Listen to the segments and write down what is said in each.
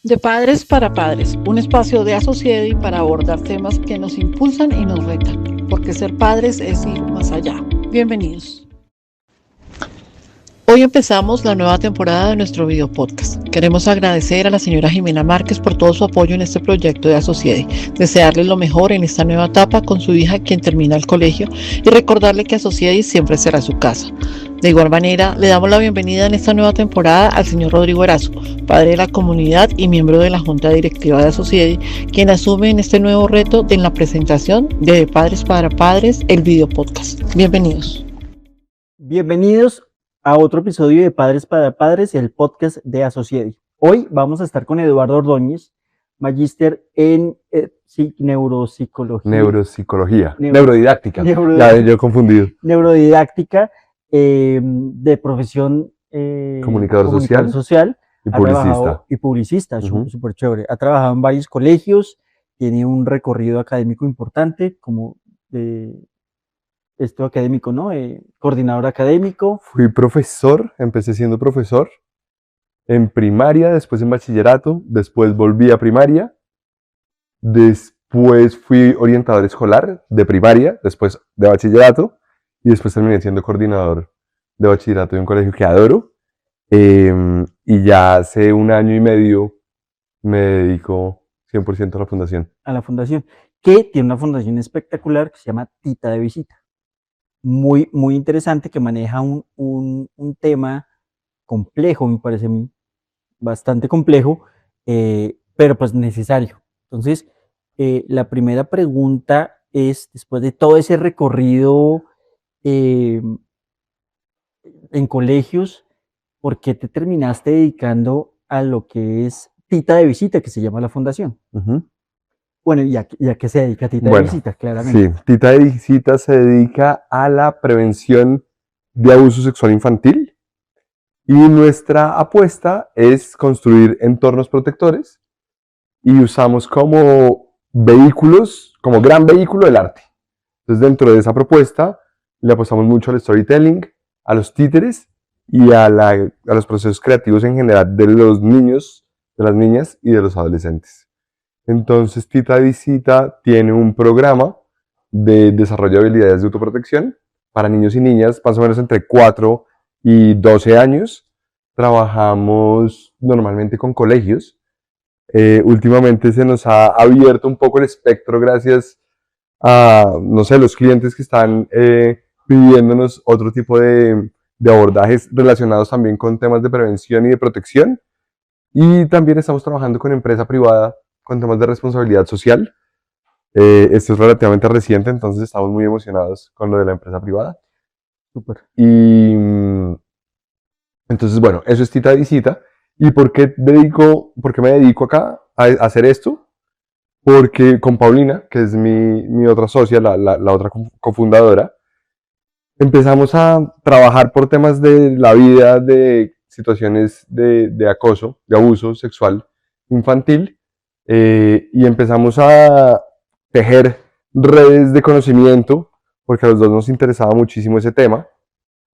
De Padres para Padres, un espacio de Associedi para abordar temas que nos impulsan y nos retan, porque ser padres es ir más allá. Bienvenidos. Hoy empezamos la nueva temporada de nuestro video podcast. Queremos agradecer a la señora Jimena Márquez por todo su apoyo en este proyecto de Associedi, desearle lo mejor en esta nueva etapa con su hija quien termina el colegio y recordarle que Associedi siempre será su casa. De igual manera, le damos la bienvenida en esta nueva temporada al señor Rodrigo Erazo, padre de la comunidad y miembro de la Junta Directiva de Associedi, quien asume en este nuevo reto de la presentación de Padres para Padres, el video podcast. Bienvenidos. Bienvenidos a otro episodio de Padres para Padres, el podcast de Associedi. Hoy vamos a estar con Eduardo Ordóñez, magíster en Neurodidáctica. Ya, yo he confundido. Neurodidáctica, de profesión comunicador social y publicista. Súper chévere. Ha trabajado en varios colegios, tiene un recorrido académico importante, como de esto académico, ¿no? Coordinador académico. Fui profesor, empecé siendo profesor en primaria, después en bachillerato, después volví a primaria, después fui orientador escolar de primaria, después de bachillerato, y después terminé siendo coordinador de bachillerato de un colegio que adoro, y ya hace 1 año y medio me dedico 100% a la fundación. A la fundación, que tiene una fundación espectacular que se llama Tita de Visita. Muy, muy interesante, que maneja un tema complejo, me parece a mí, bastante complejo, pero pues necesario. Entonces, la primera pregunta es, después de todo ese recorrido en colegios, ¿por qué te terminaste dedicando a lo que es Tita de Visita, que se llama la fundación? Bueno, ¿y a qué se dedica Tita de Visita? Claramente. Sí, Tita de Visita se dedica a la prevención de abuso sexual infantil y nuestra apuesta es construir entornos protectores y usamos como vehículos, como gran vehículo el arte. Entonces, dentro de esa propuesta le apostamos mucho al storytelling, a los títeres y a los procesos creativos en general de los niños, de las niñas y de los adolescentes. Entonces, Tita de Visita tiene un programa de desarrollo de habilidades de autoprotección para niños y niñas, más o menos entre 4 y 12 años. Trabajamos normalmente con colegios. Últimamente se nos ha abierto un poco el espectro gracias a, no sé, los clientes que están pidiéndonos otro tipo de abordajes relacionados también con temas de prevención y de protección. Y también estamos trabajando con empresa privada con temas de responsabilidad social. Esto es relativamente reciente, entonces estamos muy emocionados con lo de la empresa privada. Súper. Y entonces, bueno, eso es Tita de Visita. ¿Y por qué me dedico acá a hacer esto? Porque con Paulina, que es mi otra socia, la otra cofundadora, empezamos a trabajar por temas de la vida, de situaciones de acoso, de abuso sexual infantil, y empezamos a tejer redes de conocimiento, porque a los dos nos interesaba muchísimo ese tema,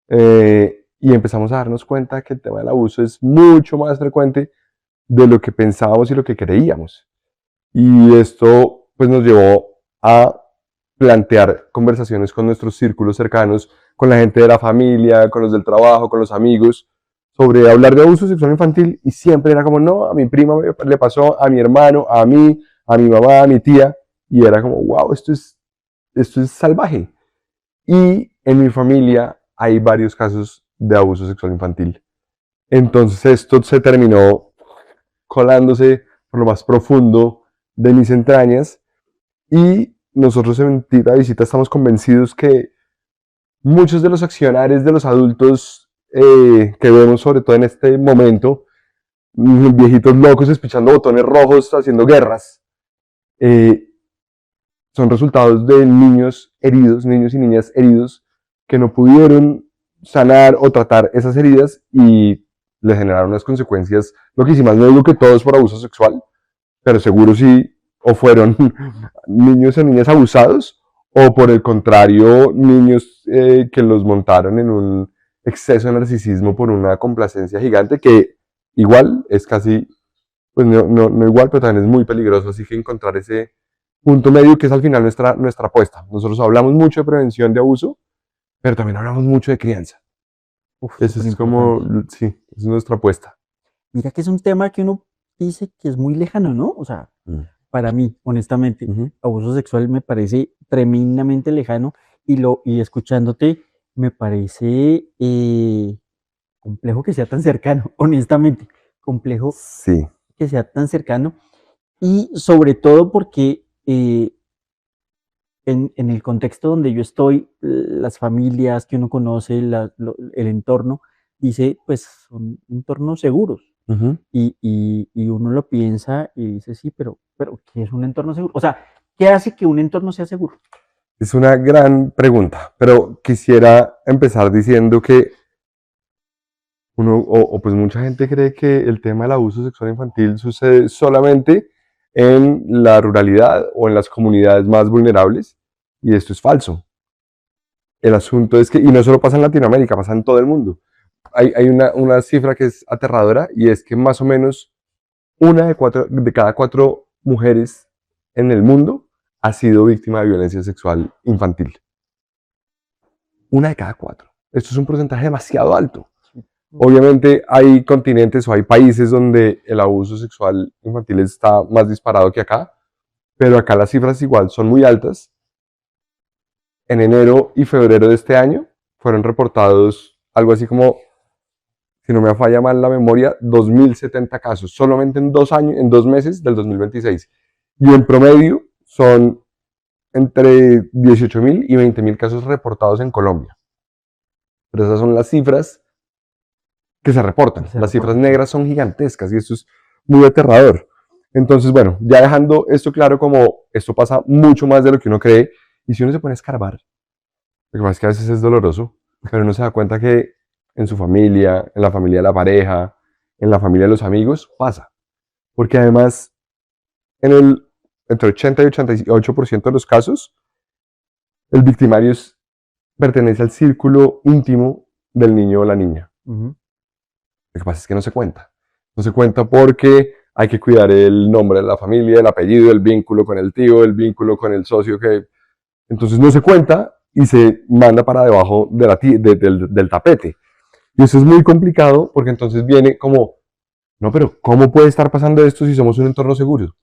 y empezamos a darnos cuenta que el tema del abuso es mucho más frecuente de lo que pensábamos y lo que creíamos. Y esto pues nos llevó a plantear conversaciones con nuestros círculos cercanos, con la gente de la familia, con los del trabajo, con los amigos, sobre hablar de abuso sexual infantil, y siempre era como, no, a mi prima le pasó, a mi hermano, a mí, a mi mamá, a mi tía, y era como, wow, esto es salvaje. Y en mi familia hay varios casos de abuso sexual infantil. Entonces esto se terminó colándose por lo más profundo de mis entrañas, y nosotros en Tita de Visita estamos convencidos que muchos de los accionares de los adultos que vemos, sobre todo en este momento, viejitos locos despichando botones rojos, haciendo guerras, son resultados de niños heridos, niños y niñas heridos, que no pudieron sanar o tratar esas heridas y les generaron unas consecuencias loquísimas. No digo que todo es por abuso sexual, pero seguro sí, o fueron niños o niñas abusados, o por el contrario, niños que los montaron en un exceso de narcisismo por una complacencia gigante que igual es casi pues no igual, pero también es muy peligroso, así que encontrar ese punto medio que es al final nuestra apuesta. Nosotros hablamos mucho de prevención de abuso, pero también hablamos mucho de crianza. Uf, Eso súper es como, importante. sí, es nuestra apuesta. Mira que es un tema que uno dice que es muy lejano, ¿no? O sea, para mí, honestamente, Ujú. abuso sexual me parece tremendamente lejano y escuchándote me parece complejo que sea tan cercano, honestamente, complejo Sí. que sea tan cercano y sobre todo porque en el contexto donde yo estoy, las familias que uno conoce, el entorno, dice, pues son entornos seguros. Ujú. Y uno lo piensa y dice, sí, pero ¿qué es un entorno seguro? O sea, ¿qué hace que un entorno sea seguro? Es una gran pregunta, pero quisiera empezar diciendo que pues mucha gente cree que el tema del abuso sexual infantil sucede solamente en la ruralidad o en las comunidades más vulnerables, y esto es falso. El asunto es que, y no solo pasa en Latinoamérica, pasa en todo el mundo. Hay una cifra que es aterradora, y es que más o menos una de cada cuatro mujeres en el mundo ha sido víctima de violencia sexual infantil. Una de cada cuatro. Esto es un porcentaje demasiado alto. Obviamente hay continentes o hay países donde el abuso sexual infantil está más disparado que acá, pero acá las cifras igual son muy altas. En enero y febrero de este año fueron reportados algo así como, si no me falla mal la memoria, 2.070 casos, solamente en 2 años, en 2 meses del 2026. Y en promedio son entre 18.000 y 20.000 casos reportados en Colombia. Pero esas son las cifras que se reportan. Se Las cifras reporta. negras son gigantescas y esto es muy aterrador. Entonces, bueno, ya dejando esto claro, como esto pasa mucho más de lo que uno cree, y si uno se pone a escarbar, lo que pasa es que a veces es doloroso, pero uno se da cuenta que en su familia, en la familia de la pareja, en la familia de los amigos, pasa. Porque además, entre 80 y 88% de los casos, el victimario pertenece al círculo íntimo del niño o la niña. Ujú. Lo que pasa es que no se cuenta. No se cuenta porque hay que cuidar el nombre de la familia, el apellido, el vínculo con el tío, el vínculo con el socio que... Entonces no se cuenta y se manda para debajo del tapete. Y eso es muy complicado porque entonces viene como, no, pero ¿cómo puede estar pasando esto si somos un entorno seguro?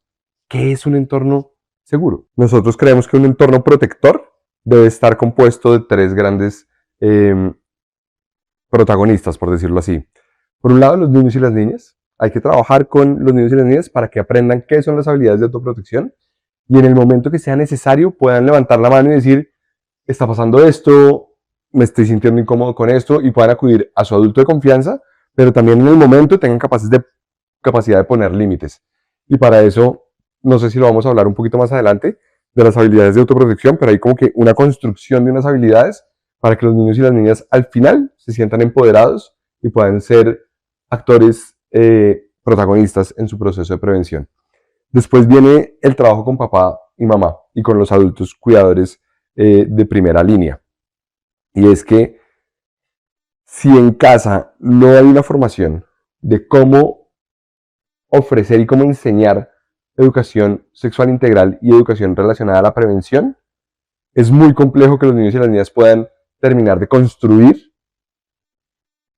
¿Qué es un entorno seguro? Nosotros creemos que un entorno protector debe estar compuesto de tres grandes eh, protagonistas, por decirlo así. Por un lado, los niños y las niñas. Hay que trabajar con los niños y las niñas para que aprendan qué son las habilidades de autoprotección y en el momento que sea necesario puedan levantar la mano y decir, está pasando esto, me estoy sintiendo incómodo con esto, y puedan acudir a su adulto de confianza, pero también en el momento tengan capacidad de poner límites. Y para eso, no sé si lo vamos a hablar un poquito más adelante, de las habilidades de autoprotección, pero hay como que una construcción de unas habilidades para que los niños y las niñas al final se sientan empoderados y puedan ser actores protagonistas en su proceso de prevención. Después viene el trabajo con papá y mamá y con los adultos cuidadores de primera línea. Y es que si en casa no hay una formación de cómo ofrecer y cómo enseñar educación sexual integral y educación relacionada a la prevención, es muy complejo que los niños y las niñas puedan terminar de construir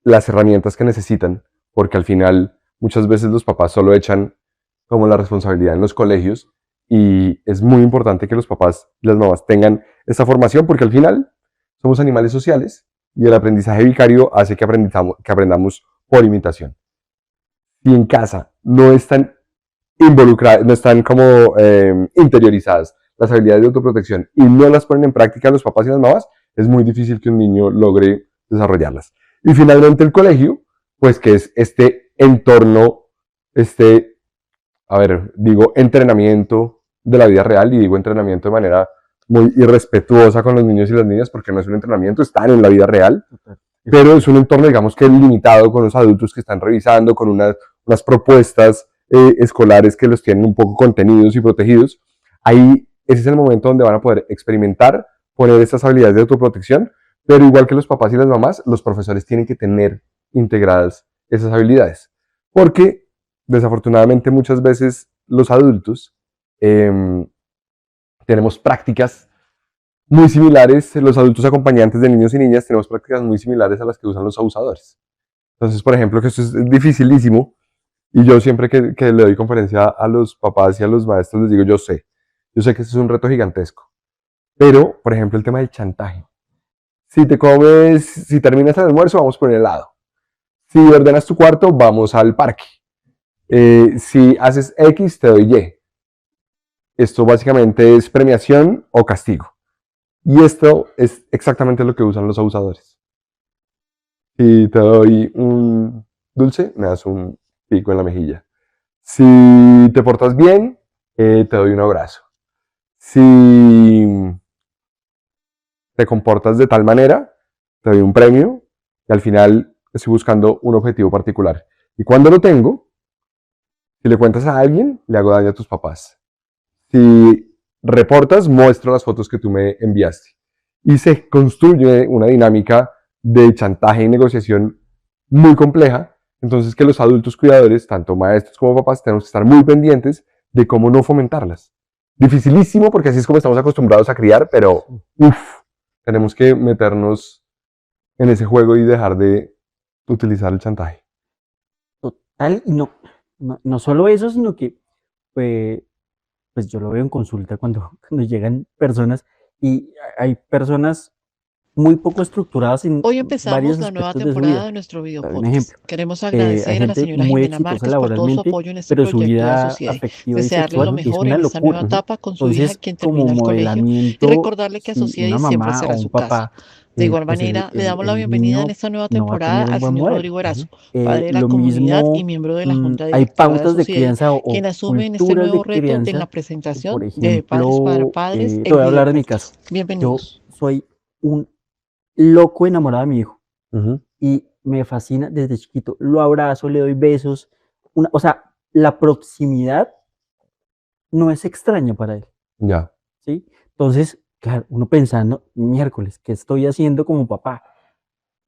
las herramientas que necesitan, porque al final muchas veces los papás solo echan como la responsabilidad en los colegios, y es muy importante que los papás y las mamás tengan esta formación, porque al final somos animales sociales y el aprendizaje vicario hace que aprendamos por imitación. Si en casa no están involucradas, no están como interiorizadas las habilidades de autoprotección y no las ponen en práctica los papás y las mamás, es muy difícil que un niño logre desarrollarlas. Y finalmente el colegio, pues que es este entorno, digo entrenamiento de la vida real, y digo entrenamiento de manera muy irrespetuosa con los niños y las niñas, porque no es un entrenamiento, están en la vida real, pero es un entorno, digamos, que es limitado, con los adultos que están revisando, con unas propuestas escolares que los tienen un poco contenidos y protegidos. Ahí ese es el momento donde van a poder experimentar, poner estas habilidades de autoprotección, pero igual que los papás y las mamás, los profesores tienen que tener integradas esas habilidades, porque desafortunadamente muchas veces los adultos tenemos prácticas muy similares, los adultos acompañantes de niños y niñas tenemos prácticas muy similares a las que usan los abusadores. Entonces, por ejemplo, que esto es dificilísimo, y yo siempre que le doy conferencia a los papás y a los maestros les digo, yo sé que esto es un reto gigantesco, pero, por ejemplo, el tema del chantaje. Si terminas el almuerzo, vamos por el helado. Si ordenas tu cuarto, vamos al parque. Si haces X, te doy Y. Esto básicamente es premiación o castigo. Y esto es exactamente lo que usan los abusadores. Si te doy un dulce, me das un pico en la mejilla. Si te portas bien, te doy un abrazo. Si te comportas de tal manera, te doy un premio y al final estoy buscando un objetivo particular. Y cuando lo tengo, si le cuentas a alguien, le hago daño a tus papás. Si reportas, muestro las fotos que tú me enviaste. Y se construye una dinámica de chantaje y negociación muy compleja. Entonces que los adultos cuidadores, tanto maestros como papás, tenemos que estar muy pendientes de cómo no fomentarlas. Dificilísimo porque así es como estamos acostumbrados a criar, pero tenemos que meternos en ese juego y dejar de utilizar el chantaje. Total, y no solo eso, sino que pues yo lo veo en consulta cuando llegan personas y hay personas muy poco estructuradas en Hoy empezamos varios la nueva aspectos de su temporada vida. de nuestro video Te doy un podcast. ejemplo. Queremos Hay agradecer a la gente señora muy Jimena exitosa Márquez por todo su laboralmente, apoyo en este pero su proyecto de vida Asociade. afectiva y Desearle lo sexual es mejor una en esta nueva locura. etapa con su hija, Entonces, quien como termina el colegio, y modelamiento, recordarle que si Asociade una siempre mamá o será un su casa. papá, De igual pues manera, le damos la el bienvenida en niño esta nueva no va a temporada tener un al buen señor modelo. Rodrigo Erazo, padre de la Lo comunidad y mismo, miembro de la junta hay directiva de pautas de Asociade, crianza quien o asume en este culturas de nuevo reto de la crianza. Por presentación de Padres para ejemplo, Padres, te el voy a video hablar de mi caso. podcast. Yo Bienvenidos. soy un loco enamorado de mi hijo Uh-huh. y me fascina desde chiquito. Lo abrazo, le doy besos. O sea, la proximidad no es extraña para él, Ya. ¿sí? Entonces, claro, uno pensando, miércoles, ¿qué estoy haciendo como papá?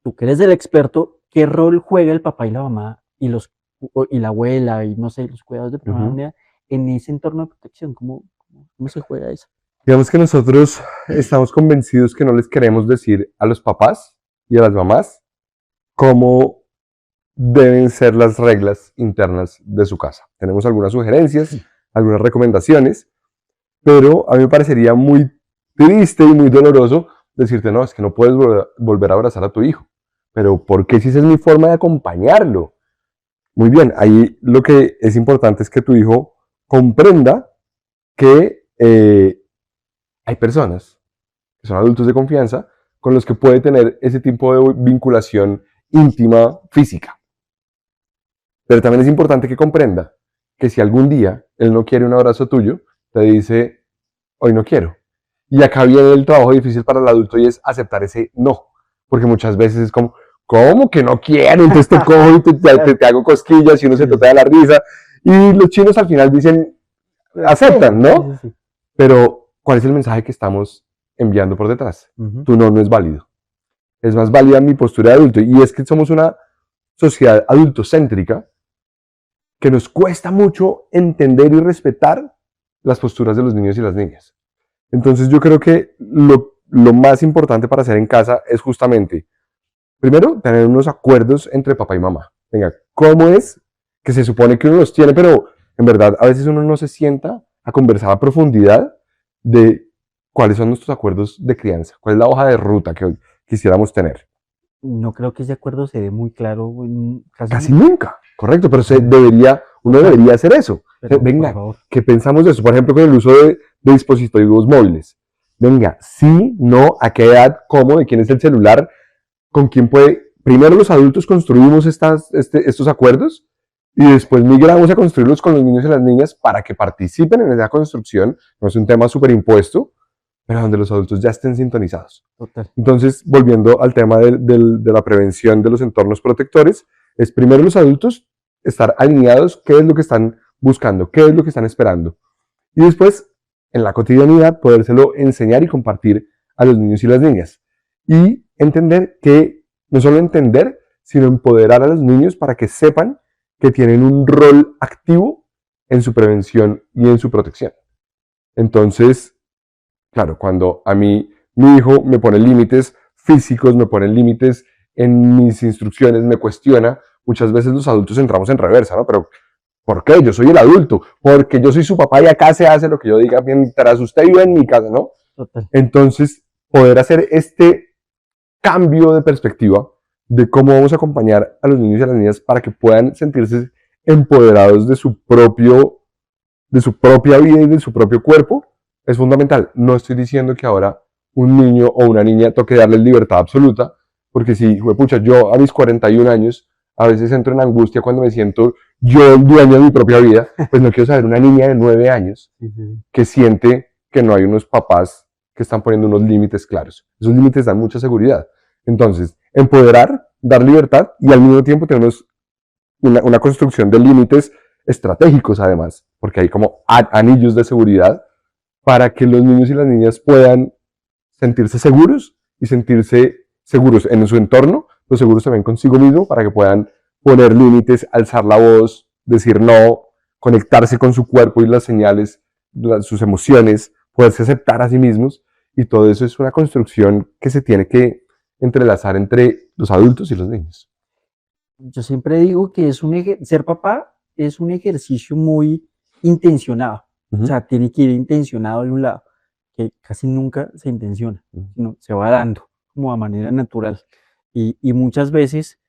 Tú que eres el experto, ¿qué rol juega el papá y la mamá y la abuela y no sé, los cuidados de primera Uh-huh. unidad en ese entorno de protección? ¿Cómo se juega eso? Digamos que nosotros estamos convencidos que no les queremos decir a los papás y a las mamás cómo deben ser las reglas internas de su casa. Tenemos algunas sugerencias, algunas recomendaciones, pero a mí me parecería muy triste y muy doloroso decirte, no, es que no puedes volver a abrazar a tu hijo. Pero ¿por qué si esa es mi forma de acompañarlo? Muy bien, ahí lo que es importante es que tu hijo comprenda que hay personas que son adultos de confianza con los que puede tener ese tipo de vinculación íntima física. Pero también es importante que comprenda que si algún día él no quiere un abrazo tuyo, te dice, hoy no quiero. Y acá viene el trabajo difícil para el adulto y es aceptar ese no. Porque muchas veces es como, ¿cómo que no quiero? Entonces te cojo y te hago cosquillas y uno se trata de la risa. Y los chinos al final dicen, aceptan, ¿no? Sí. Pero, ¿cuál es el mensaje que estamos enviando por detrás? Tu no es válido. Es más válida mi postura de adulto. Y es que somos una sociedad adultocéntrica que nos cuesta mucho entender y respetar las posturas de los niños y las niñas. Entonces yo creo que lo más importante para hacer en casa es justamente, primero, tener unos acuerdos entre papá y mamá. Venga, ¿cómo es que se supone que uno los tiene? Pero en verdad a veces uno no se sienta a conversar a profundidad de cuáles son nuestros acuerdos de crianza, cuál es la hoja de ruta que hoy quisiéramos tener. No creo que ese acuerdo se dé muy claro Casi nunca, correcto, pero uno debería hacer eso. Pero, venga, ¿qué pensamos de eso? Por ejemplo, con el uso de dispositivos móviles. Venga, sí, no, a qué edad, cómo, de quién es el celular, con quién puede. Primero los adultos construimos estos acuerdos y después migramos a construirlos con los niños y las niñas para que participen en esa construcción. No es un tema súper impuesto, pero donde los adultos ya estén sintonizados. Total. Entonces, volviendo al tema de la prevención de los entornos protectores, es primero los adultos estar alineados, qué es lo que están buscando, qué es lo que están esperando. Y después, en la cotidianidad, podérselo enseñar y compartir a los niños y las niñas. Y entender que, no solo entender, sino empoderar a los niños para que sepan que tienen un rol activo en su prevención y en su protección. Entonces, claro, cuando a mí mi hijo me pone límites físicos, me pone límites en mis instrucciones, me cuestiona, muchas veces los adultos entramos en reversa, ¿no? Pero ¿por qué? Yo soy el adulto, porque yo soy su papá y acá se hace lo que yo diga mientras usted vive en mi casa, ¿no? Total. Entonces, poder hacer este cambio de perspectiva de cómo vamos a acompañar a los niños y a las niñas para que puedan sentirse empoderados de su propia vida y de su propio cuerpo, es fundamental. No estoy diciendo que ahora un niño o una niña toque darles libertad absoluta, porque si, pucha, yo a mis 41 años, a veces entro en angustia cuando me siento yo dueño de mi propia vida, pues no quiero saber una niña de 9 años que siente que no hay unos papás que están poniendo unos límites claros. Esos límites dan mucha seguridad. Entonces, empoderar, dar libertad y al mismo tiempo tenemos una construcción de límites estratégicos además, porque hay como anillos de seguridad para que los niños y las niñas puedan sentirse seguros y sentirse seguros en su entorno, pero seguros también consigo mismo para que puedan poner límites, alzar la voz, decir no, conectarse con su cuerpo y las señales, sus emociones, poderse aceptar a sí mismos, y todo eso es una construcción que se tiene que entrelazar entre los adultos y los niños. Yo siempre digo que ser papá es un ejercicio muy intencionado. O sea, tiene que ir intencionado de un lado, que casi nunca se intenciona, sino se va dando como a manera natural. Y muchas veces,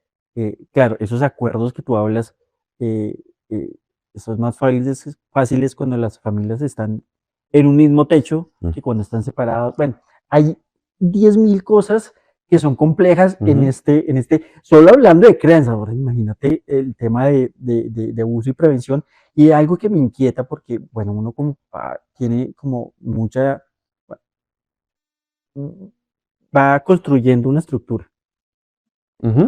claro, esos acuerdos que tú hablas, son más fáciles cuando las familias están en un mismo techo que cuando están separadas. Bueno, hay 10.000 cosas que son complejas en solo hablando de crianza. Ahora imagínate el tema de abuso y prevención, y algo que me inquieta porque, bueno, uno como papá tiene como va construyendo una estructura.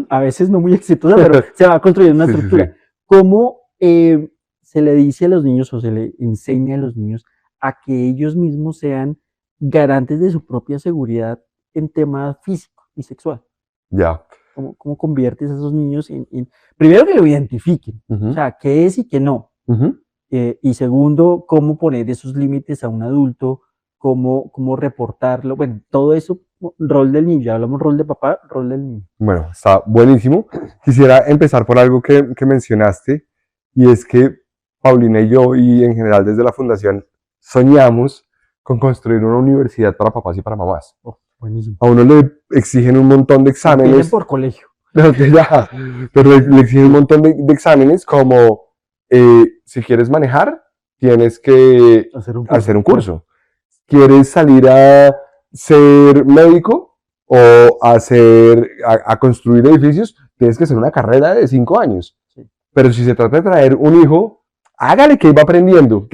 A veces no muy exitosa, pero se va construyendo una estructura. Sí. ¿Cómo se le dice a los niños o se le enseña a los niños a que ellos mismos sean garantes de su propia seguridad en temas físicos y sexual? Ya. ¿Cómo conviertes a esos niños primero que lo identifiquen, o sea, qué es y qué no? Y segundo, cómo poner esos límites a un adulto, cómo reportarlo, bueno, todo eso, rol del niño, ya hablamos rol de papá, rol del niño. Bueno, está buenísimo. Quisiera empezar por algo que mencionaste, y es que Paulina y yo, y en general desde la fundación, soñamos con construir una universidad para papás y para mamás. Buenísimo. A uno le exigen un montón de exámenes. Por colegio. Pero le exigen un montón de exámenes como si quieres manejar, tienes que hacer un curso. ¿Quieres salir a ser médico o a construir edificios? Tienes que hacer una carrera de 5 años. Sí. Pero si se trata de traer un hijo, hágale que va aprendiendo.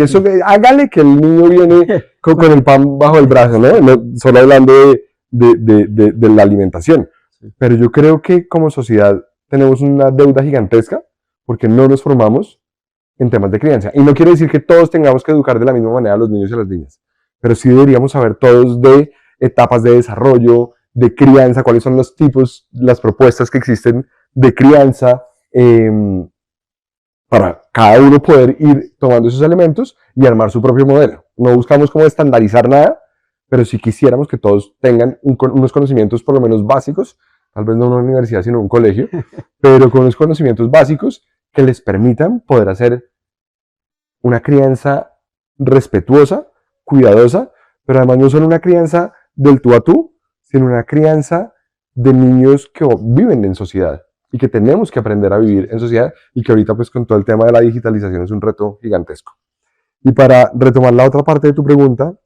Hágale que el niño viene con el pan bajo el brazo, ¿no? Solo hablando de la alimentación. Sí. Pero yo creo que como sociedad tenemos una deuda gigantesca porque no nos formamos en temas de crianza. Y no quiere decir que todos tengamos que educar de la misma manera a los niños y a las niñas, pero sí deberíamos saber todos de etapas de desarrollo, de crianza, cuáles son los tipos, las propuestas que existen de crianza, para cada uno poder ir tomando esos elementos y armar su propio modelo. No buscamos como estandarizar nada, pero sí quisiéramos que todos tengan unos conocimientos por lo menos básicos, tal vez no en una universidad sino en un colegio, pero con unos conocimientos básicos que les permitan poder hacer una crianza respetuosa, cuidadosa, pero además no solo una crianza del tú a tú, sino una crianza de niños que viven en sociedad y que tenemos que aprender a vivir en sociedad, y que ahorita pues con todo el tema de la digitalización es un reto gigantesco. Y para retomar la otra parte de tu pregunta,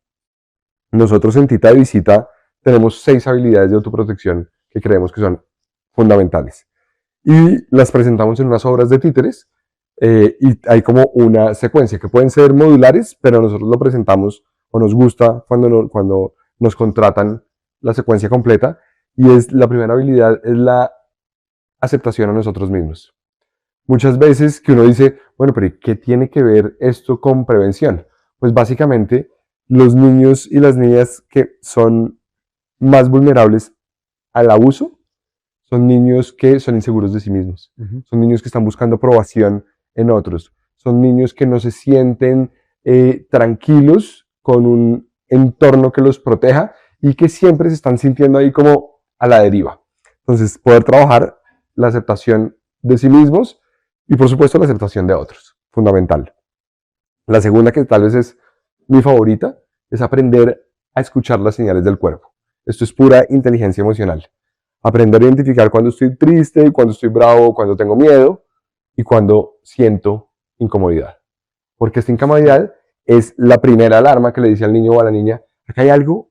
nosotros en Tita de Visita tenemos 6 habilidades de autoprotección que creemos que son fundamentales. Y las presentamos en unas obras de títeres, y hay como una secuencia que pueden ser modulares, pero nosotros lo presentamos o nos gusta cuando nos contratan la secuencia completa, y es la primera habilidad es la aceptación a nosotros mismos. Muchas veces que uno dice, bueno, pero ¿qué tiene que ver esto con prevención? Pues básicamente los niños y las niñas que son más vulnerables al abuso son niños que son inseguros de sí mismos, son niños que están buscando aprobación en otros, son niños que no se sienten tranquilos con un entorno que los proteja y que siempre se están sintiendo ahí como a la deriva. Entonces, poder trabajar la aceptación de sí mismos y, por supuesto, la aceptación de otros, fundamental. La segunda, que tal vez es mi favorita, es aprender a escuchar las señales del cuerpo. Esto es pura inteligencia emocional. Aprender a identificar cuando estoy triste, cuando estoy bravo, cuando tengo miedo y cuando siento incomodidad. Porque esta incomodidad es la primera alarma que le dice al niño o a la niña, acá hay algo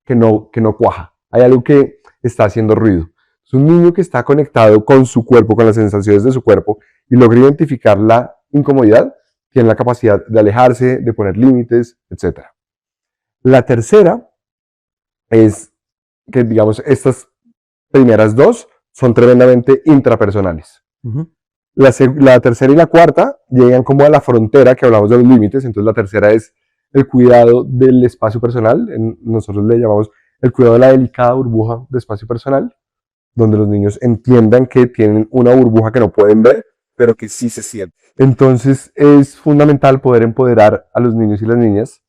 que no cuaja, hay algo que está haciendo ruido. Es un niño que está conectado con su cuerpo, con las sensaciones de su cuerpo y logra identificar la incomodidad, tiene la capacidad de alejarse, de poner límites, etc. La tercera es que, digamos, estas primeras dos son tremendamente intrapersonales. La tercera y la cuarta llegan como a la frontera que hablamos de los límites. Entonces la tercera es el cuidado del espacio personal. Nosotros le llamamos el cuidado de la delicada burbuja de espacio personal, donde los niños entiendan que tienen una burbuja que no pueden ver, pero que sí se siente. Entonces es fundamental poder empoderar a los niños y las niñas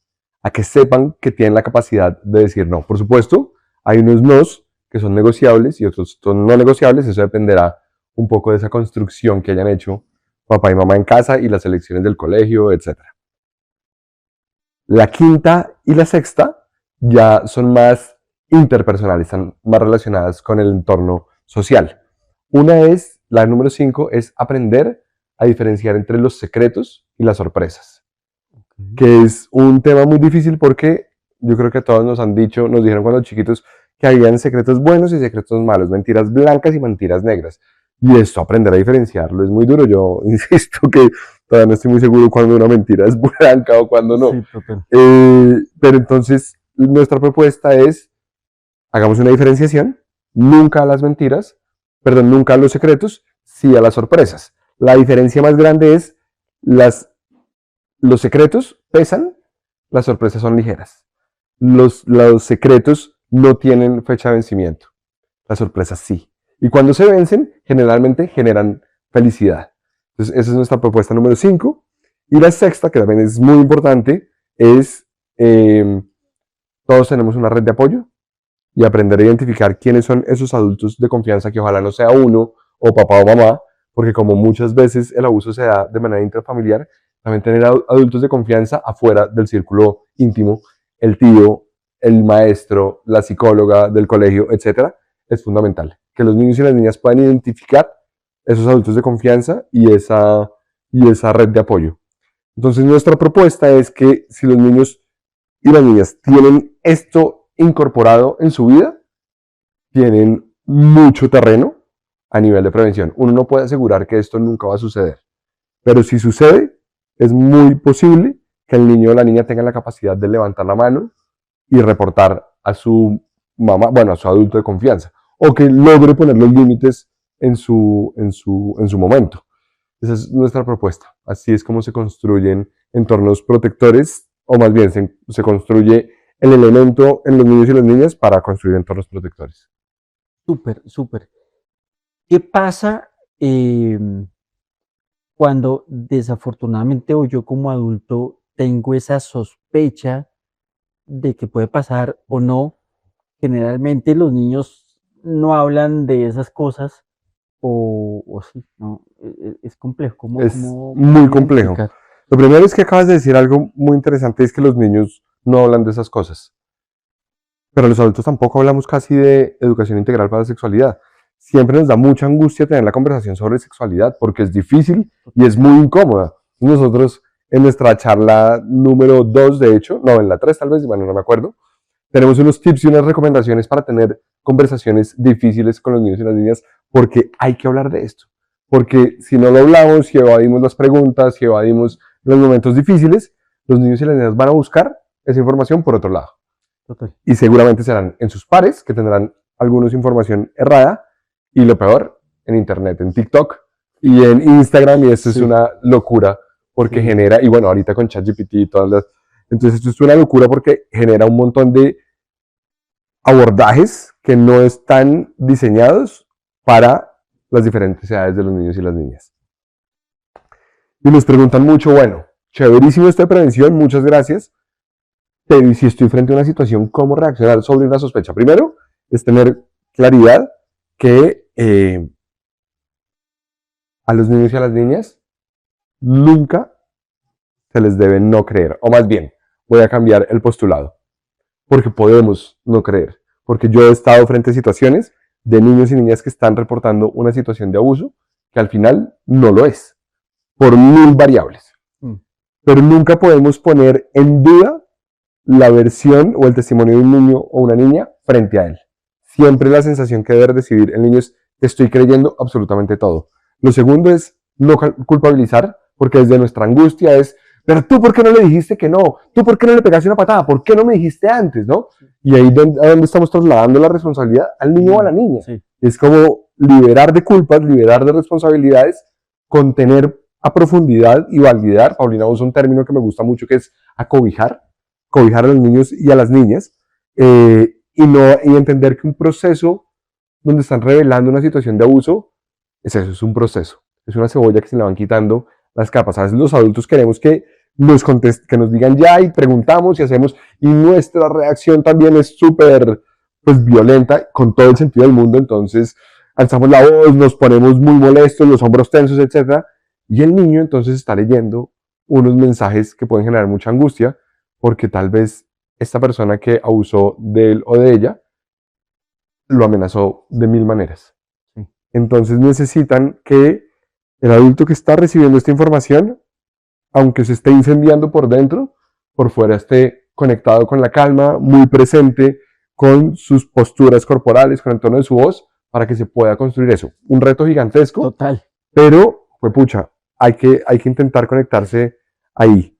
a que sepan que tienen la capacidad de decir no. Por supuesto, hay unos nos que son negociables y otros son no negociables. Eso dependerá un poco de esa construcción que hayan hecho papá y mamá en casa y las elecciones del colegio, etc. La quinta y la sexta ya son más interpersonales, están más relacionadas con el entorno social. Una es, la número 5, es aprender a diferenciar entre los secretos y las sorpresas, que es un tema muy difícil porque yo creo que a todos nos dijeron cuando chiquitos que habían secretos buenos y secretos malos, mentiras blancas y mentiras negras. Y esto, aprender a diferenciarlo, es muy duro. Yo insisto que todavía no estoy muy seguro cuando una mentira es blanca o cuando no. Sí, total. Pero entonces, nuestra propuesta es, hagamos una diferenciación, nunca a las mentiras, nunca a los secretos, sí a las sorpresas. La diferencia más grande es, los secretos pesan, las sorpresas son ligeras. Los secretos no tienen fecha de vencimiento, las sorpresas sí. Y cuando se vencen, generalmente generan felicidad. Entonces, esa es nuestra propuesta número 5. Y la sexta, que también es muy importante, es todos tenemos una red de apoyo y aprender a identificar quiénes son esos adultos de confianza, que ojalá no sea uno o papá o mamá, porque como muchas veces el abuso se da de manera intrafamiliar, también tener adultos de confianza afuera del círculo íntimo, el tío, el maestro, la psicóloga del colegio, etcétera, es fundamental. Que los niños y las niñas puedan identificar esos adultos de confianza y esa red de apoyo. Entonces, nuestra propuesta es que si los niños y las niñas tienen esto incorporado en su vida, tienen mucho terreno a nivel de prevención. Uno no puede asegurar que esto nunca va a suceder, pero si sucede, es muy posible que el niño o la niña tengan la capacidad de levantar la mano y reportar a su mamá, bueno, a su adulto de confianza, o que logre poner los límites en su momento. Esa es nuestra propuesta. Así es como se construyen entornos protectores, o más bien se construye el elemento en los niños y las niñas para construir entornos protectores. Súper, súper. ¿Qué pasa cuando desafortunadamente o yo como adulto tengo esa sospecha de que puede pasar o no? Generalmente los niños no hablan de esas cosas o sí, no, es complejo. Es muy complejo. Explicar? Lo primero es que acabas de decir algo muy interesante, es que los niños no hablan de esas cosas. Pero los adultos tampoco hablamos casi de educación integral para la sexualidad. Siempre nos da mucha angustia tener la conversación sobre sexualidad porque es difícil y es muy incómoda. Nosotros en nuestra charla número 2, de hecho, no, en la 3 tal vez, bueno, no me acuerdo, tenemos unos tips y unas recomendaciones para tener conversaciones difíciles con los niños y las niñas, porque hay que hablar de esto. Porque si no lo hablamos, si evadimos las preguntas, si evadimos los momentos difíciles, los niños y las niñas van a buscar esa información por otro lado. Total. Y seguramente serán en sus pares, que tendrán algunos información errada, y lo peor, en internet, en TikTok y en Instagram, y esto es una locura, porque genera, y bueno, ahorita con ChatGPT y todas las... Entonces esto es una locura porque genera un montón de abordajes que no están diseñados para las diferentes edades de los niños y las niñas. Y nos preguntan mucho, bueno, chéverísimo esto de prevención, muchas gracias, pero si estoy frente a una situación, ¿cómo reaccionar sobre una sospecha? Primero, es tener claridad que a los niños y a las niñas nunca se les debe no creer, o más bien, voy a cambiar el postulado, porque podemos no creer, porque yo he estado frente a situaciones de niños y niñas que están reportando una situación de abuso que al final no lo es, por 1000 variables. Pero nunca podemos poner en duda la versión o el testimonio de un niño o una niña frente a él. Siempre la sensación que debe recibir el niño es: estoy creyendo absolutamente todo. Lo segundo es no culpabilizar, porque desde nuestra angustia es: pero tú, ¿por qué no le dijiste que no? ¿Tú por qué no le pegaste una patada? ¿Por qué no me dijiste antes? ¿No? Y ahí es donde estamos trasladando la responsabilidad al niño o a la niña. Sí. Es como liberar de culpas, liberar de responsabilidades, contener a profundidad y validar. Paulina usa un término que me gusta mucho, que es acobijar a los niños y a las niñas, y entender que un proceso donde están revelando una situación de abuso es eso, es un proceso, es una cebolla que se le van quitando las capas. A veces los adultos queremos que nos digan ya, y preguntamos y hacemos, y nuestra reacción también es súper violenta, con todo el sentido del mundo. Entonces alzamos la voz, nos ponemos muy molestos, los hombros tensos, etc. Y el niño entonces está leyendo unos mensajes que pueden generar mucha angustia, porque tal vez esta persona que abusó de él o de ella lo amenazó de 1000 maneras. Sí. Entonces necesitan que el adulto que está recibiendo esta información, aunque se esté incendiando por dentro, por fuera esté conectado con la calma, muy presente con sus posturas corporales, con el tono de su voz, para que se pueda construir eso. Un reto gigantesco. Total. Pero, pues pucha, hay que intentar conectarse ahí.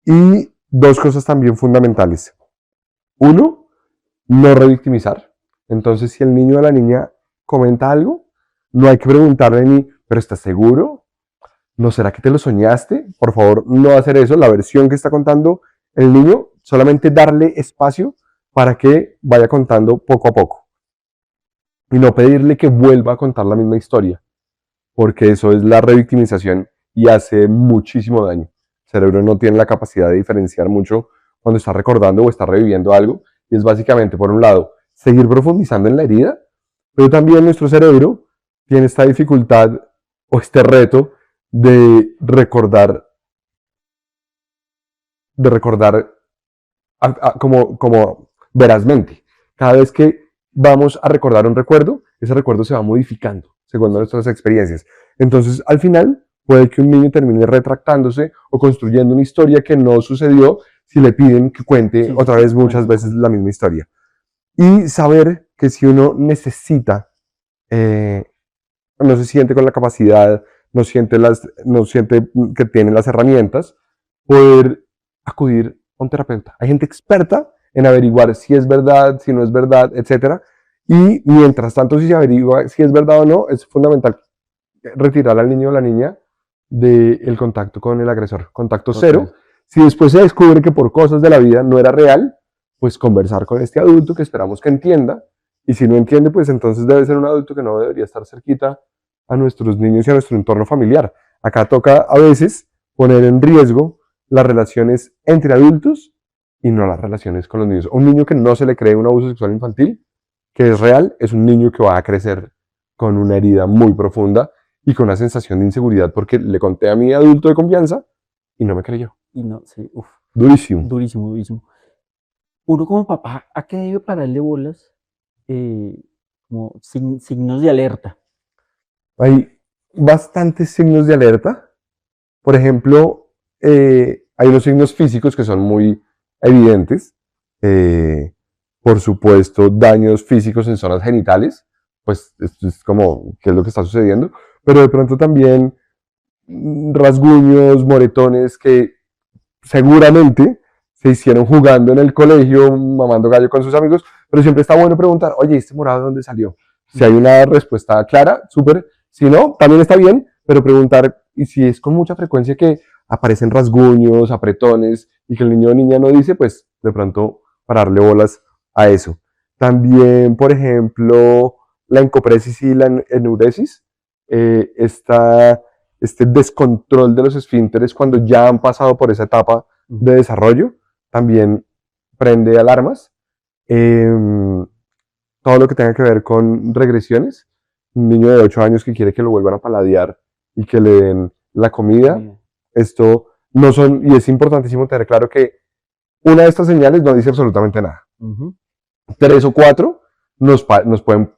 Y 2 cosas también fundamentales. 1, no revictimizar. Entonces, si el niño o la niña comenta algo, no hay que preguntarle ni: ¿pero estás seguro? ¿No será que te lo soñaste? Por favor, no hacer eso. La versión que está contando el niño, solamente darle espacio para que vaya contando poco a poco. Y no pedirle que vuelva a contar la misma historia, porque eso es la revictimización y hace muchísimo daño. El cerebro no tiene la capacidad de diferenciar mucho cuando está recordando o está reviviendo algo, y es básicamente, por un lado, seguir profundizando en la herida, pero también nuestro cerebro tiene esta dificultad o este reto de recordar como verazmente. Cada vez que vamos a recordar un recuerdo, ese recuerdo se va modificando según nuestras experiencias. Entonces, al final, puede que un niño termine retractándose o construyendo una historia que no sucedió si le piden que cuente otra vez muchas veces la misma historia. Y saber que si uno necesita, no se siente con la capacidad, no siente que tiene las herramientas, poder acudir a un terapeuta. Hay gente experta en averiguar si es verdad, si no es verdad, etc. Y mientras tanto, si se averigua si es verdad o no, es fundamental retirar al niño o la niña del contacto con el agresor. Contacto cero. Si después se descubre que por cosas de la vida no era real, pues conversar con este adulto que esperamos que entienda. Y si no entiende, pues entonces debe ser un adulto que no debería estar cerquita a nuestros niños y a nuestro entorno familiar. Acá toca a veces poner en riesgo las relaciones entre adultos y no las relaciones con los niños. Un niño que no se le cree un abuso sexual infantil, que es real, es un niño que va a crecer con una herida muy profunda y con una sensación de inseguridad, porque le conté a mi adulto de confianza y no me creyó. Y no, sí, uf. Durísimo. Durísimo, durísimo. Uno como papá, ¿a qué debe pararle bolas? Como signos de alerta. Hay bastantes signos de alerta. Por ejemplo, hay unos signos físicos que son muy evidentes. Por supuesto, daños físicos en zonas genitales. Pues esto es como, ¿qué es lo que está sucediendo? Pero de pronto también rasguños, moretones que seguramente se hicieron jugando en el colegio, mamando gallo con sus amigos, pero siempre está bueno preguntar: oye, ¿este morado de dónde salió? Si hay una respuesta clara, súper. Si no, también está bien, pero preguntar. Y si es con mucha frecuencia que aparecen rasguños, apretones, y que el niño o niña no dice, pues de pronto pararle bolas a eso. También, por ejemplo, la encopresis y la enuresis, este descontrol de los esfínteres cuando ya han pasado por esa etapa de desarrollo, también prende alarmas. Todo lo que tenga que ver con regresiones, un niño de 8 años que quiere que lo vuelvan a paladear y que le den la comida, esto no son, y es importantísimo tener claro que una de estas señales no dice absolutamente nada. 3 o 4 nos pueden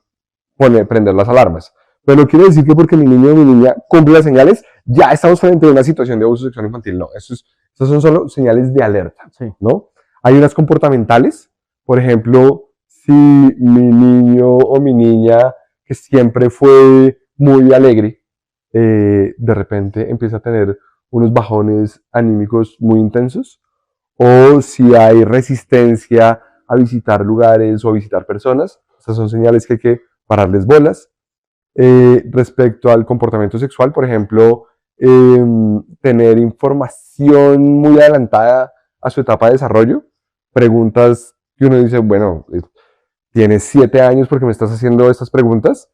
prender las alarmas. Pero no quiere decir que porque mi niño o mi niña cumple las señales, ya estamos frente a una situación de abuso sexual infantil. No, estas son solo señales de alerta, ¿no? Hay unas comportamentales, por ejemplo, si mi niño o mi niña, que siempre fue muy alegre, de repente empieza a tener unos bajones anímicos muy intensos, o si hay resistencia a visitar lugares o a visitar personas, estas son señales que hay que pararles bolas. Respecto al comportamiento sexual, por ejemplo, tener información muy adelantada a su etapa de desarrollo, preguntas que uno dice, bueno, tienes 7 años porque me estás haciendo estas preguntas,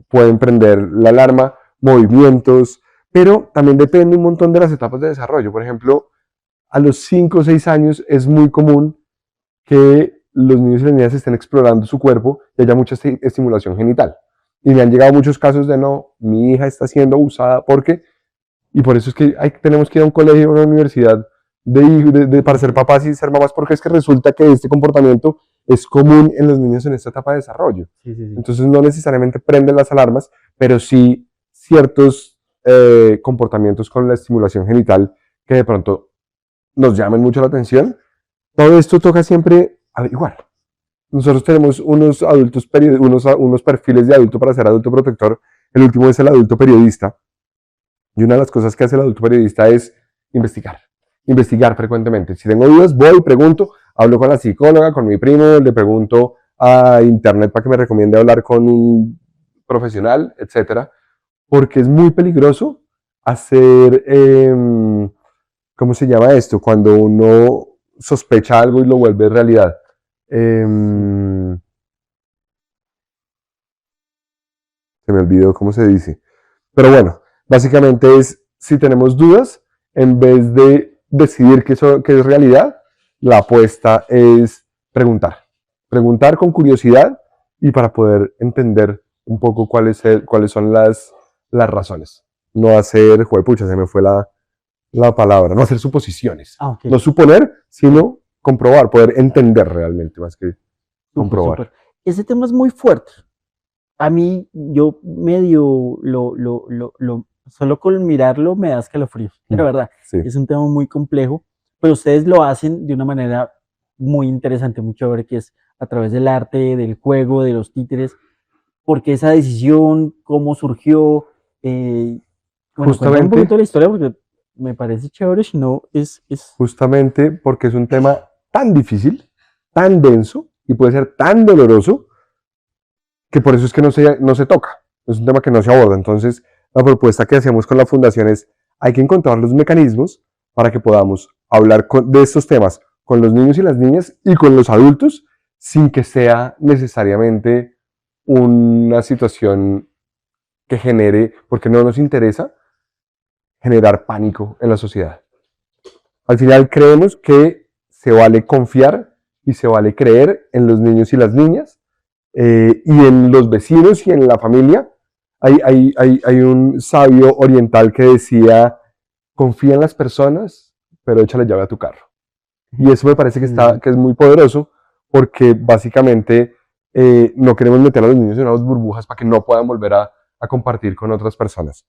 pueden prender la alarma, movimientos, pero también depende un montón de las etapas de desarrollo. Por ejemplo, a los 5 o 6 años es muy común que los niños y las niñas estén explorando su cuerpo y haya mucha estimulación genital. Y me han llegado muchos casos de no, mi hija está siendo abusada porque, y por eso es que tenemos que ir a un colegio, a una universidad para ser papás y ser mamás, porque es que resulta que este comportamiento es común en los niños en esta etapa de desarrollo. Entonces no necesariamente prenden las alarmas, pero sí ciertos comportamientos con la estimulación genital que de pronto nos llaman mucho la atención. Todo esto toca siempre averiguar. Nosotros tenemos unos adultos unos perfiles de adulto para ser adulto protector. El último es el adulto periodista. Y una de las cosas que hace el adulto periodista es investigar. Investigar frecuentemente. Si tengo dudas, voy, pregunto, hablo con la psicóloga, con mi primo, le pregunto a internet para que me recomiende hablar con un profesional, etcétera. Porque es muy peligroso hacer, ¿cómo se llama esto? Cuando uno sospecha algo y lo vuelve realidad. Se me olvidó cómo se dice. Pero bueno, básicamente es, si tenemos dudas, en vez de decidir qué es realidad, la apuesta es preguntar. Preguntar con curiosidad y para poder entender un poco cuáles son las razones. No hacer, juepucha, se me fue la palabra, no hacer suposiciones. No suponer, sino comprobar, poder entender realmente más que comprobar. Súper. Ese tema es muy fuerte. A mí, yo medio solo con mirarlo me da escalofrío. Pero verdad, es un tema muy complejo, pero ustedes lo hacen de una manera muy interesante, muy chévere, que es a través del arte, del juego, de los títeres. Porque esa decisión, cómo surgió, bueno, justamente un poquito la historia porque me parece chévere, si no es... Justamente porque es un tema tan difícil, tan denso y puede ser tan doloroso que por eso es que no se toca. Es un tema que no se aborda. Entonces, la propuesta que hacemos con la fundación es, hay que encontrar los mecanismos para que podamos hablar de estos temas con los niños y las niñas y con los adultos sin que sea necesariamente una situación que genere, porque no nos interesa generar pánico en la sociedad. Al final creemos que se vale confiar y se vale creer en los niños y las niñas y en los vecinos y en la familia. Hay un sabio oriental que decía, confía en las personas, pero échale llave a tu carro. Y eso me parece que es muy poderoso porque básicamente no queremos meter a los niños en unas burbujas para que no puedan volver a compartir con otras personas.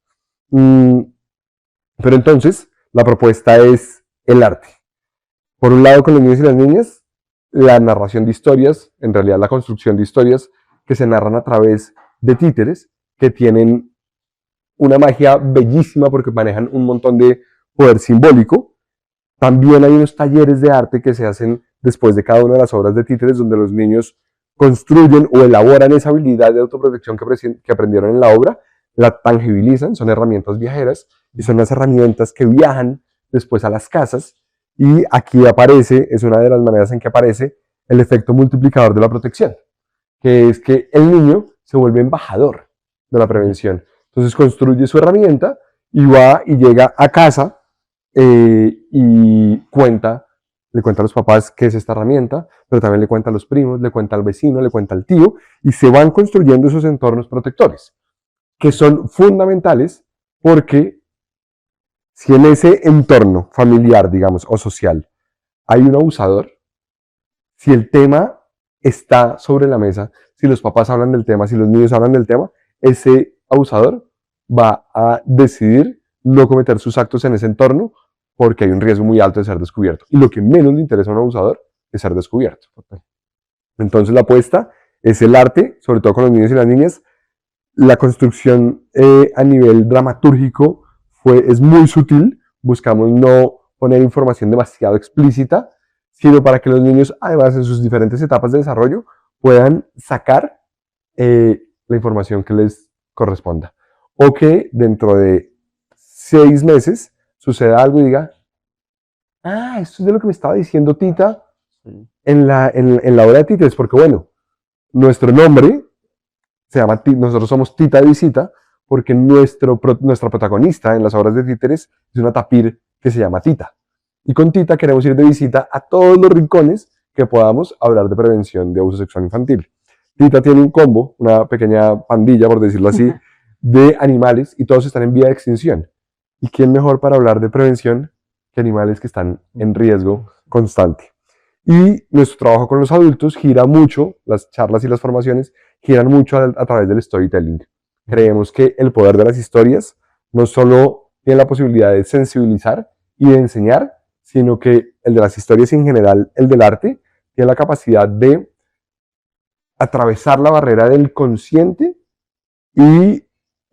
Pero entonces, la propuesta es el arte. Por un lado, con los niños y las niñas, la narración de historias, en realidad la construcción de historias que se narran a través de títeres, que tienen una magia bellísima porque manejan un montón de poder simbólico. También hay unos talleres de arte que se hacen después de cada una de las obras de títeres, donde los niños construyen o elaboran esa habilidad de autoprotección que aprendieron en la obra, la tangibilizan, son herramientas viajeras, y son las herramientas que viajan después a las casas, y aquí aparece, es una de las maneras en que aparece el efecto multiplicador de la protección, que es que el niño se vuelve embajador de la prevención. Entonces construye su herramienta y va y llega a casa y le cuenta a los papás qué es esta herramienta, pero también le cuenta a los primos, le cuenta al vecino, le cuenta al tío, y se van construyendo esos entornos protectores, que son fundamentales porque si en ese entorno familiar, digamos, o social, hay un abusador, si el tema está sobre la mesa, si los papás hablan del tema, si los niños hablan del tema, ese abusador va a decidir no cometer sus actos en ese entorno porque hay un riesgo muy alto de ser descubierto. Y lo que menos le interesa a un abusador es ser descubierto. Entonces la apuesta es el arte, sobre todo con los niños y las niñas. La construcción a nivel dramatúrgico es muy sutil. Buscamos no poner información demasiado explícita, sino para que los niños, además, en sus diferentes etapas de desarrollo, puedan sacar la información que les corresponda. O que dentro de 6 meses suceda algo y diga, esto es de lo que me estaba diciendo Tita en la obra de títeres, porque bueno, nuestro nombre se llama, nosotros somos Tita de Visita, porque nuestra protagonista en las obras de títeres es una tapir que se llama Tita. Y con Tita queremos ir de visita a todos los rincones que podamos hablar de prevención de abuso sexual infantil. Tita tiene un combo, una pequeña pandilla, por decirlo así, de animales y todos están en vía de extinción. ¿Y quién mejor para hablar de prevención que animales que están en riesgo constante? Y nuestro trabajo con los adultos gira mucho, las charlas y las formaciones giran mucho a través del storytelling. Creemos que el poder de las historias no solo tiene la posibilidad de sensibilizar y de enseñar, sino que el de las historias y en general el del arte tiene la capacidad de atravesar la barrera del consciente e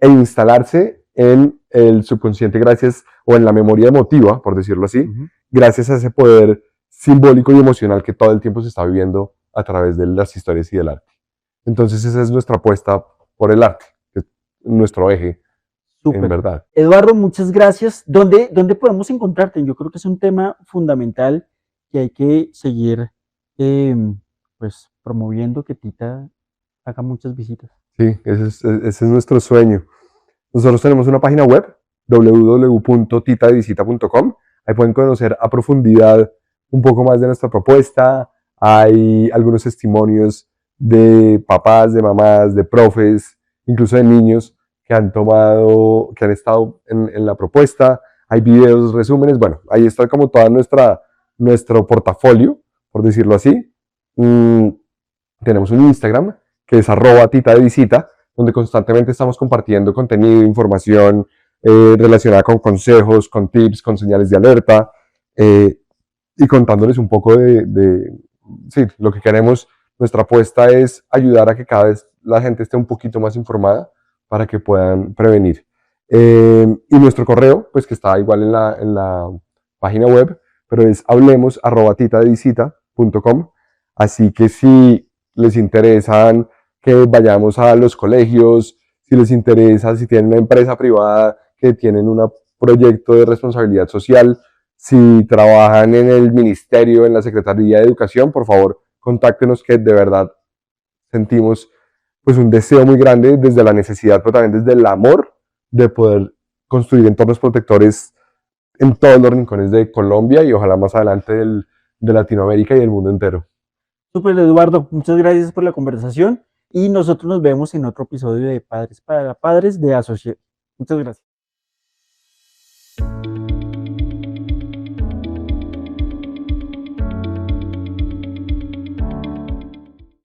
instalarse en el subconsciente gracias, o en la memoria emotiva, por decirlo así, gracias a ese poder simbólico y emocional que todo el tiempo se está viviendo a través de las historias y del arte. Entonces esa es nuestra apuesta por el arte, que es nuestro eje. Súper. En verdad. Eduardo, muchas gracias. ¿Dónde podemos encontrarte? Yo creo que es un tema fundamental que hay que seguir pues promoviendo, que Tita haga muchas visitas. Sí, ese es nuestro sueño. Nosotros tenemos una página web, www.titadevisita.com. Ahí pueden conocer a profundidad un poco más de nuestra propuesta. Hay algunos testimonios de papás, de mamás, de profes, incluso de niños que han estado en la propuesta. Hay videos, resúmenes. Bueno, ahí está como toda nuestro portafolio, por decirlo así. Tenemos un Instagram que es @titadevisita, donde constantemente estamos compartiendo contenido, información relacionada con consejos, con tips, con señales de alerta, y contándoles un poco sí, lo que queremos. Nuestra apuesta es ayudar a que cada vez la gente esté un poquito más informada para que puedan prevenir. Y nuestro correo, pues que está igual en la página web, pero es hablemos@titadevisita.com. Así que si les interesan que vayamos a los colegios, si les interesa, si tienen una empresa privada que tienen un proyecto de responsabilidad social, si trabajan en el ministerio, en la Secretaría de Educación, por favor, contáctenos, que de verdad sentimos pues un deseo muy grande desde la necesidad, pero también desde el amor de poder construir entornos protectores en todos los rincones de Colombia y ojalá más adelante de Latinoamérica y del mundo entero. Súper, Eduardo, muchas gracias por la conversación y nosotros nos vemos en otro episodio de Padres para Padres de Associate. Muchas gracias.